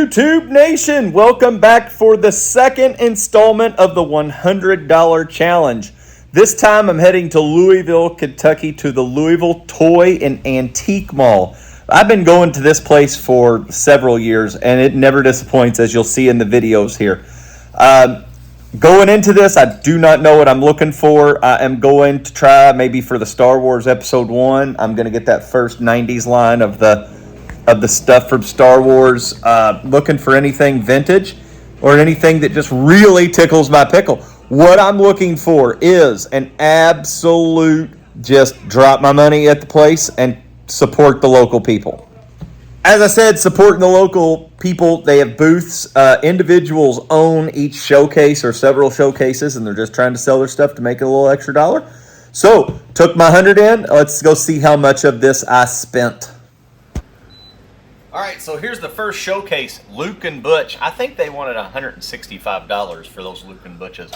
YouTube Nation? Welcome back for the second installment of the $100 challenge. This time I'm heading to Louisville, Kentucky to the Louisville Toy and Antique Mall. I've been going to this place for several years and it never disappoints, as you'll see in the videos here. Going into this, I do not know what I'm looking for. I am going to try maybe for the Star Wars Episode 1. I'm going to get that first 90s line of the stuff from Star Wars. Looking for anything vintage or anything that just really tickles my pickle. What I'm looking for is an absolute just drop my money at the place and support the local people. As I said, supporting the local people. They have booths. Individuals own each showcase or several showcases, and they're just trying to sell their stuff to make a little extra dollar. So, took my 100 in. Let's go see how much of this I spent. All right, so here's the first showcase, Luke and Butch. I think they wanted $165 for those Luke and Butches.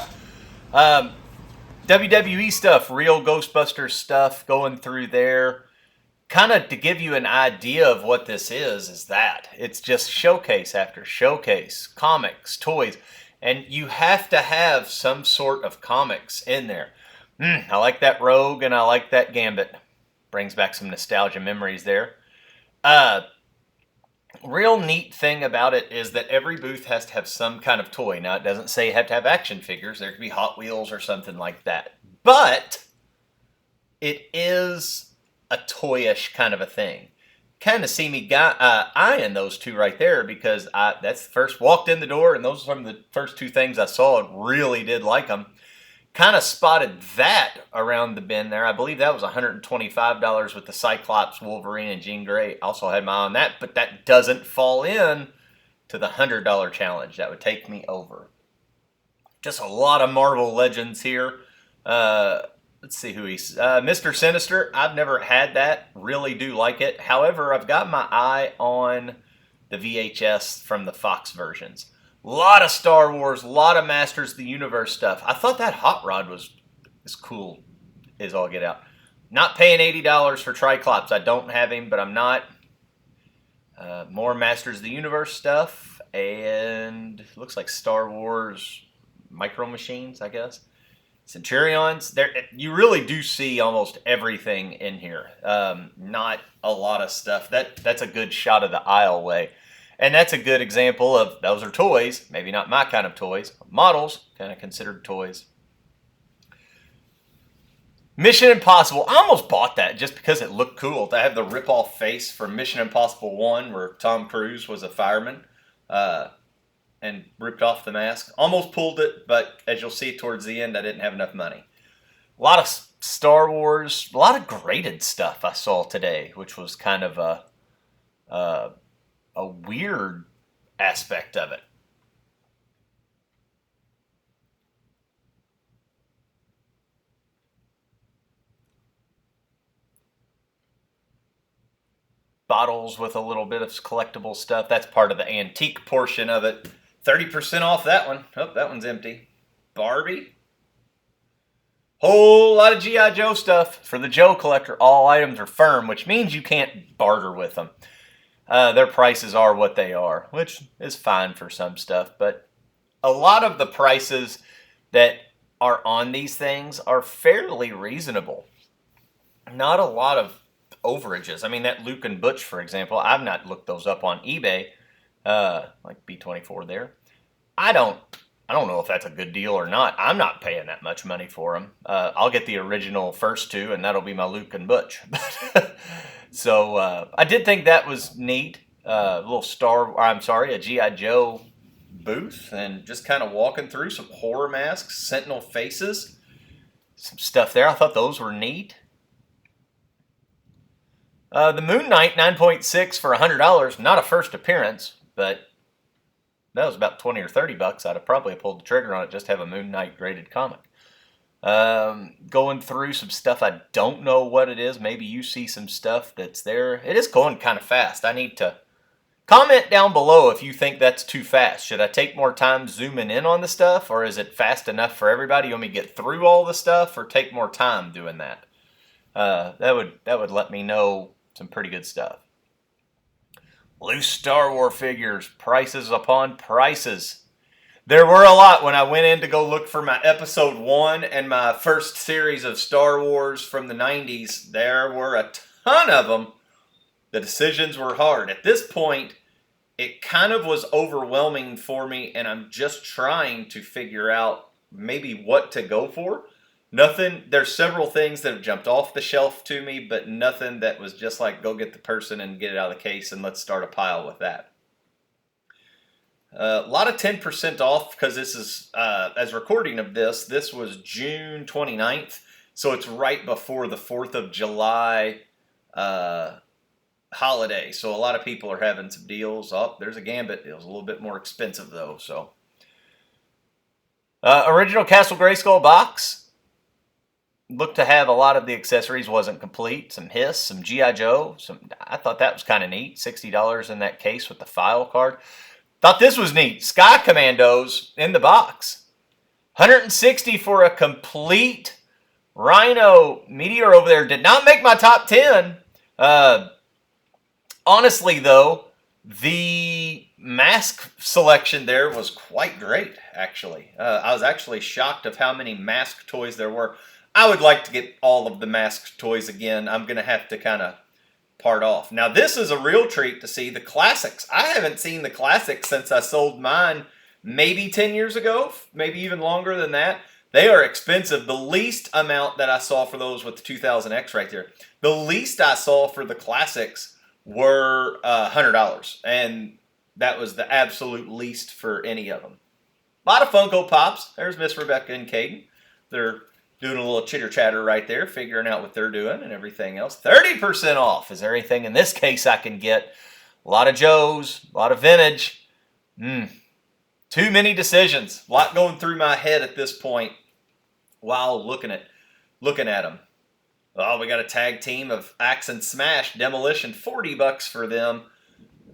WWE stuff, real Ghostbusters stuff going through there. Kind of to give you an idea of what this is that. It's just showcase after showcase, comics, toys, and you have to have some sort of comics in there. I like that Rogue and I like that Gambit. Brings back some nostalgia memories there. Real neat thing about it is that every booth has to have some kind of toy. Now, it doesn't say you have to have action figures. There could be Hot Wheels or something like that. But it is a toyish kind of a thing. Kind of see me eyeing those two right there because that's the first walked in the door, and those are some of the first two things I saw and really did like them. Kind of spotted that around the bin there. I believe that was $125 with the Cyclops, Wolverine, and Jean Grey. Also had my eye on that, but that doesn't fall in to the $100 challenge. That would take me over. Just a lot of Marvel Legends here. Let's see who he's... Mr. Sinister. I've never had that. Really do like it. However, I've got my eye on the VHS from the Fox versions. A lot of Star Wars, a lot of Masters of the Universe stuff. I thought that Hot Rod was as cool as all get out. Not paying $80 for Triclops. I don't have him, but I'm not. More Masters of the Universe stuff. And looks like Star Wars Micro Machines, I guess. Centurions. There, you really do see almost everything in here. Not a lot of stuff. That's a good shot of the aisleway. And that's a good example of those are toys, maybe not my kind of toys. Models, kind of considered toys. Mission Impossible. I almost bought that just because it looked cool. To have the rip-off face from Mission Impossible 1 where Tom Cruise was a fireman and ripped off the mask. Almost pulled it, but as you'll see towards the end, I didn't have enough money. A lot of Star Wars, a lot of graded stuff I saw today, which was kind of a weird aspect of it. Bottles with a little bit of collectible stuff. That's part of the antique portion of it. 30% off that one. Oh, that one's empty. Barbie. Whole lot of G.I. Joe stuff. For the Joe collector, all items are firm, which means you can't barter with them. Their prices are what they are, which is fine for some stuff. But a lot of the prices that are on these things are fairly reasonable. Not a lot of overages. I mean, that Luke and Butch, for example, I've not looked those up on eBay, like B24 there. I don't know if that's a good deal or not. I'm not paying that much money for them. I'll get the original first two, and that'll be my Luke and Butch. So I did think that was neat. A G.I. Joe booth, and just kind of walking through some horror masks, Sentinel faces, some stuff there. I thought those were neat. The Moon Knight 9.6 for $100. Not a first appearance, but that was about 20 or 30 bucks. I'd have probably pulled the trigger on it just to have a Moon Knight graded comic. Going through some stuff I don't know what it is. Maybe you see some stuff that's there. It is going kind of fast. I need to comment down below if you think that's too fast. Should I take more time zooming in on the stuff, or is it fast enough for everybody? You want me to get through all the stuff, or take more time doing that? That would let me know some pretty good stuff. Loose Star Wars figures, prices upon prices. There were a lot when I went in to go look for my episode 1 and my first series of Star Wars from the 90s. There were a ton of them. The decisions were hard. At this point, it kind of was overwhelming for me, and I'm just trying to figure out maybe what to go for. Nothing, there's several things that have jumped off the shelf to me, but nothing that was just like, go get the person and get it out of the case and let's start a pile with that. A lot of 10% off because this is, as recording of this was June 29th, so it's right before the 4th of July holiday. So a lot of people are having some deals. Oh, there's a Gambit deal. It's a little bit more expensive though. So original Castle Grayskull box. Looked to have a lot of the accessories. Wasn't complete. Some Hiss, some G.I. Joe. I thought that was kind of neat. $60 in that case with the file card. Thought this was neat. Sky Commandos in the box. $160 for a complete Rhino Meteor over there. Did not make my top 10. Honestly, though, the mask selection there was quite great, actually. I was actually shocked of how many mask toys there were. I would like to get all of the mask toys again. I'm going to have to kind of part off. Now, this is a real treat to see the classics. I haven't seen the classics since I sold mine maybe 10 years ago, maybe even longer than that. They are expensive. The least amount that I saw for those with the 2000X right there, the least I saw for the classics were $100. And that was the absolute least for any of them. A lot of Funko Pops. There's Miss Rebecca and Caden. They're doing a little chitter chatter right there, figuring out what they're doing and everything else. 30% off is everything in this case I can get. A lot of Joes, a lot of vintage. Too many decisions. A lot going through my head at this point while looking at them. Oh, we got a tag team of Axe and Smash Demolition, $40 for them.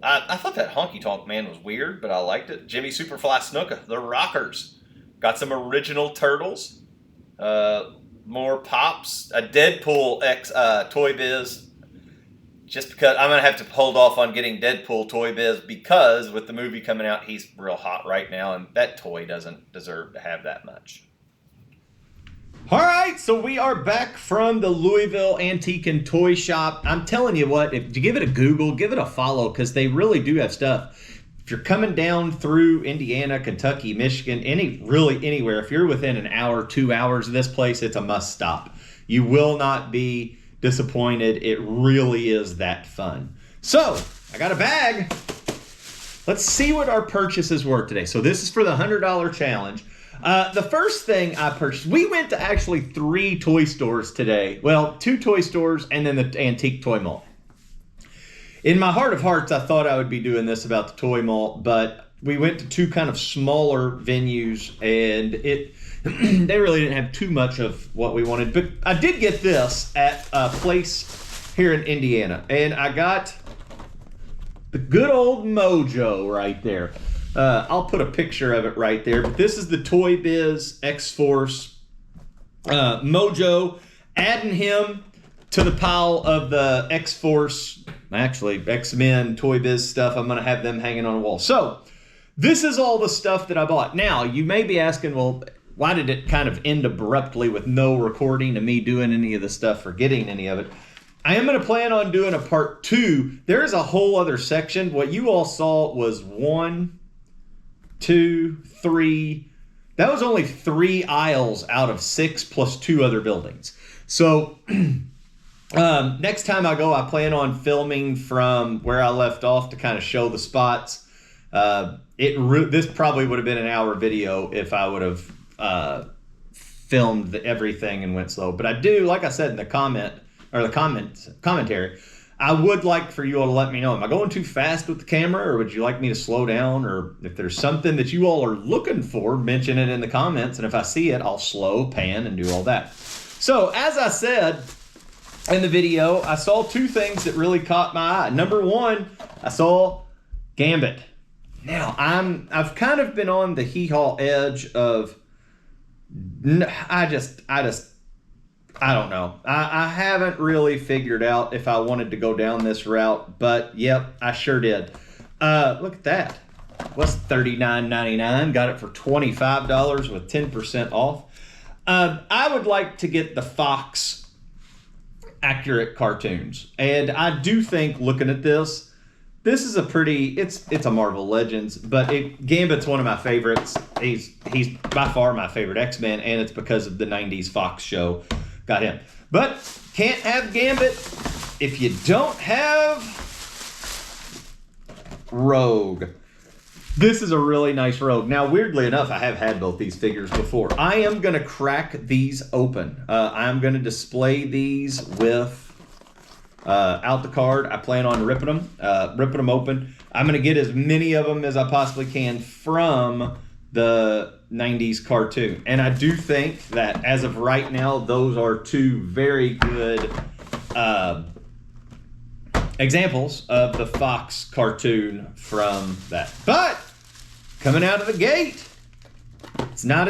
I thought that Honky Tonk Man was weird, but I liked it. Jimmy Superfly Snuka, the Rockers. Got some original Turtles. More Pops, a Deadpool X Toy Biz. Just because I'm going to have to hold off on getting Deadpool Toy Biz because with the movie coming out, he's real hot right now, and that toy doesn't deserve to have that much. All right, so we are back from the Louisville Antique and Toy Shop. I'm telling you what, if you give it a Google, give it a follow, because they really do have stuff. If you're coming down through Indiana, Kentucky, Michigan, anywhere, if you're within an hour, 2 hours of this place, it's a must stop. You will not be disappointed. It really is that fun. So, I got a bag. Let's see what our purchases were today. So this is for the $100 challenge. The first thing I purchased, we went to actually 3 toy stores today. Well, 2 toy stores and then the Antique Toy Mall. In my heart of hearts, I thought I would be doing this about the Toy Mall, but we went to 2 kind of smaller venues, and they really didn't have too much of what we wanted. But I did get this at a place here in Indiana, and I got the good old Mojo right there. I'll put a picture of it right there, but this is the Toy Biz X-Force Mojo, adding him to the pile of the X-Force, actually X-Men Toy Biz stuff. I'm going to have them hanging on a wall. So this is all the stuff that I bought. Now, you may be asking, well, why did it kind of end abruptly with no recording of me doing any of the stuff or getting any of it? I am going to plan on doing a part 2. There is a whole other section. What you all saw was 1, 2, 3. That was only 3 aisles out of 6 plus 2 other buildings. So next time I go, I plan on filming from where I left off to kind of show the spots. This probably would have been an hour video if I would have filmed everything and went slow. But I do, like I said in the commentary, I would like for you all to let me know, am I going too fast with the camera, or would you like me to slow down? Or if there's something that you all are looking for, mention it in the comments, and if I see it, I'll slow, pan, and do all that. So, as I said in the video, I saw 2 things that really caught my eye. Number 1, I saw Gambit. Now, I've kind of been on the hee-haw edge of, I just I don't know. I haven't really figured out if I wanted to go down this route, but yep, I sure did. Look at that. What's $39.99? Got it for $25 with 10% off. I would like to get the Fox accurate cartoons, and I do think looking at this is a pretty. It's a Marvel Legends, but Gambit's one of my favorites. He's by far my favorite X-Men, and it's because of the '90s Fox show. Got him. But can't have Gambit if you don't have Rogue. This is a really nice Rogue. Now, weirdly enough, I have had both these figures before. I am going to crack these open. I'm going to display these with out the card. I plan on ripping them open. I'm going to get as many of them as I possibly can from the 90s cartoon. And I do think that as of right now, those are two very good examples of the Fox cartoon from that. But coming out of the gate, it's not.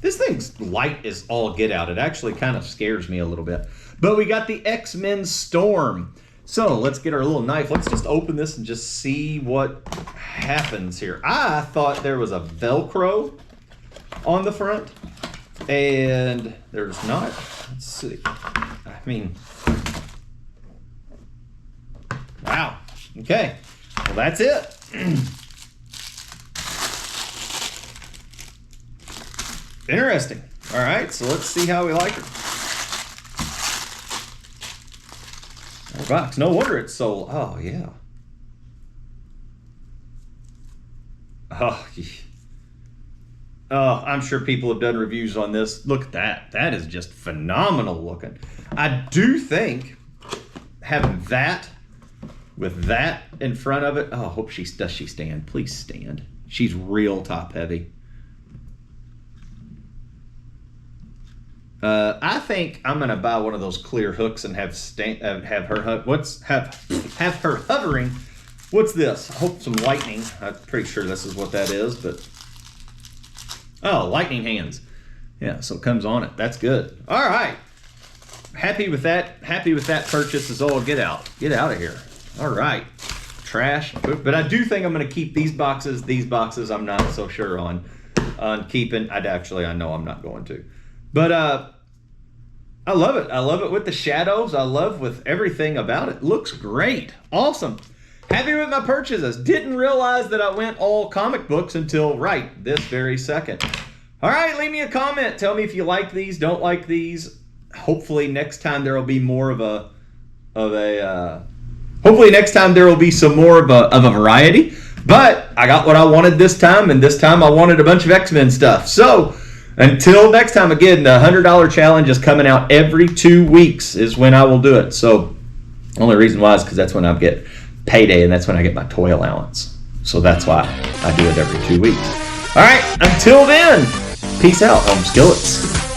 This thing's light is all get out. It actually kind of scares me a little bit. But we got the X-Men Storm. So let's get our little knife. Let's just open this and just see what happens here. I thought there was a Velcro on the front, and there's not. Let's see. I mean, wow. Okay. Well, that's it. Interesting. All right, so let's see how we like her. Box. No wonder it's so. Oh yeah. Oh, I'm sure people have done reviews on this. Look at that. That is just phenomenal looking. I do think having that with that in front of it. Oh, I hope does she stand? Please stand. She's real top heavy. I think I'm gonna buy one of those clear hooks and have her hovering. What's this? I hope some lightning. I'm pretty sure this is what that is, but oh, lightning hands. Yeah, so it comes on it. That's good. All right, happy with that. Happy with that purchase is all get out. Get out of here. All right, trash. But I do think I'm gonna keep these boxes. These boxes I'm not so sure on keeping. I know I'm not going to. But I love it. I love it with the shadows. I love with everything about it. Looks great. Awesome. Happy with my purchases. Didn't realize that I went all comic books until right this very second. All right, leave me a comment. Tell me if you like these, don't like these. Hopefully next time there will be more hopefully next time there will be some more of a variety. But I got what I wanted this time, and this time I wanted a bunch of X-Men stuff. So until next time, again, the $100 challenge is coming out every 2 weeks is when I will do it. So the only reason why is because that's when I get payday, and that's when I get my toy allowance. So that's why I do it every 2 weeks. All right, until then, peace out, home skillets.